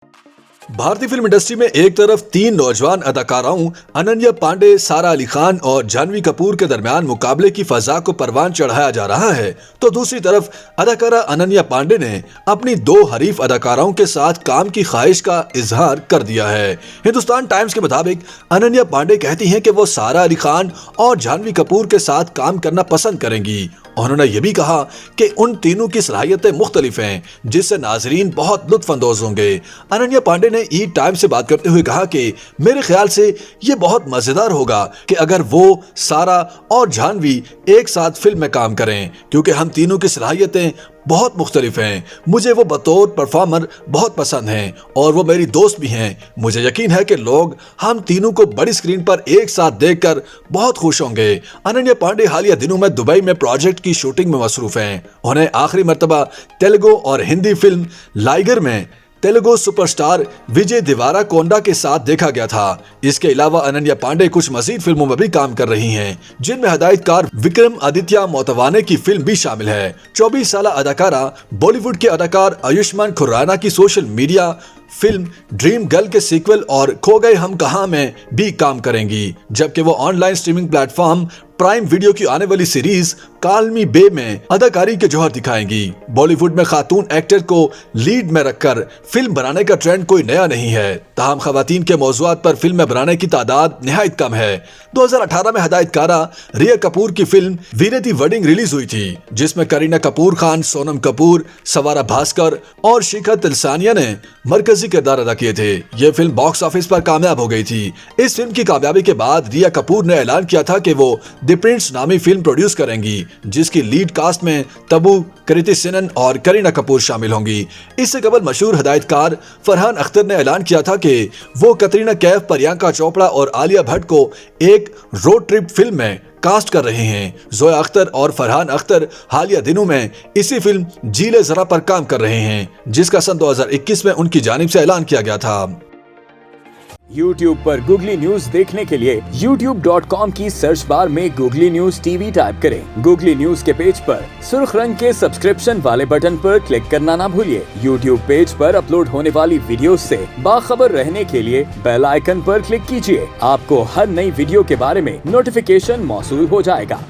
भारतीय film industry में एक तरफ तीन नौजवान अदाकाराओं अनन्या पांडे, सारा अली खान और जानवी कपूर के दरमियान मुकाबले की फजा को परवान चढ़ाया जा रहा है, तो दूसरी तरफ अदाकारा अनन्या पांडे ने अपनी दो हरीफ अदाकाराओं के साथ काम की ख्वाहिश का इजहार कर दिया है। हिंदुस्तान टाइम्स के मुताबिक अनन्या पांडे कहती हैं कि वो सारा अली खान और जानवी कपूर के साथ काम करना पसंद करेंगी। उन्होंने ये भी कहा कि उन तीनों की सलाहियतें मुख्तलिफ हैं, जिससे नाजरीन बहुत लुत्फअंदोज होंगे। अनन्या पांडे ने ई टाइम से बात करते हुए कहा कि मेरे ख्याल से ये बहुत मजेदार होगा कि अगर वो, सारा और जानवी एक साथ फिल्म में काम करें, क्योंकि हम तीनों की सलाहियतें बहुत मुख्तलिफ हैं। मुझे वो बतौर परफॉर्मर बहुत पसंद हैं और वो मेरी दोस्त भी हैं। मुझे यकीन है कि लोग हम तीनों को बड़ी स्क्रीन पर एक साथ देखकर बहुत खुश होंगे। अनन्या पांडे हालिया दिनों में दुबई में प्रोजेक्ट की शूटिंग में मसरूफ हैं। उन्हें आखिरी मर्तबा तेलुगु और हिंदी फिल्म लाइगर में तेलुगु सुपरस्टार विजय देवराकोंडा के साथ देखा गया था। इसके अलावा अनन्या पांडे कुछ मजीद फिल्मों में भी काम कर रही हैं, जिनमें हिदायतकार विक्रम आदित्य मोटवाने की फिल्म भी शामिल है। 24 साल अदाकारा बॉलीवुड के अदाकार आयुष्मान खुराना की social media film dream girl के सीक्वल और खो गए हम कहां में भी काम करेंगी, जबकि वो online streaming platform prime video की आने वाली सीरीज कॉल मी बेब में अदाकारी के जौहर दिखाएंगी। बॉलीवुड में खातून एक्टर को लीड में रखकर फिल्म बनाने का ट्रेंड कोई नया नहीं है, ताहम खवातीन के मौजुआत पर फिल्म बनाने की तादाद निहायत कम है। 2018 में हिदायतकारा रिया कपूर की फिल्म वीरे दी वेडिंग रिलीज हुई थी, जिसमें करीना कपूर खान, सोनम कपूर, सवारा भास्कर और शिखा तिलसानिया ने मरकजी किरदार अदा किए थे। ये फिल्म बॉक्स ऑफिस पर कामयाब हो गई थी। इस फिल्म की कामयाबी के बाद रिया कपूर ने ऐलान किया था कि वो द प्रिंस नामी फिल्म प्रोड्यूस करेंगी, जिसकी लीड कास्ट में तबू, कृति सेनन और करीना कपूर शामिल होंगी। इससे कबल मशहूर हिदायतकार फरहान अख्तर ने ऐलान किया था कि वो कतरीना कैफ, प्रियंका चोपड़ा और आलिया भट्ट को एक रोड ट्रिप फिल्म में कास्ट कर रहे हैं। जोया अख्तर और फरहान अख्तर हालिया दिनों में इसी फिल्म जीले जरा पर काम कर रहे हैं, जिसका सन 2021 में उनकी जानिब से ऐलान किया गया था। YouTube पर गूगली न्यूज देखने के लिए youtube.com की सर्च बार में गूगली न्यूज टीवी टाइप करें। गूगली न्यूज के पेज पर सुर्ख रंग के सब्सक्रिप्शन वाले बटन पर क्लिक करना ना भूलिए। YouTube पेज पर अपलोड होने वाली वीडियोस से बाखबर रहने के लिए बेल आइकन पर क्लिक कीजिए। आपको हर नई वीडियो के बारे में नोटिफिकेशन मौसूल हो जाएगा।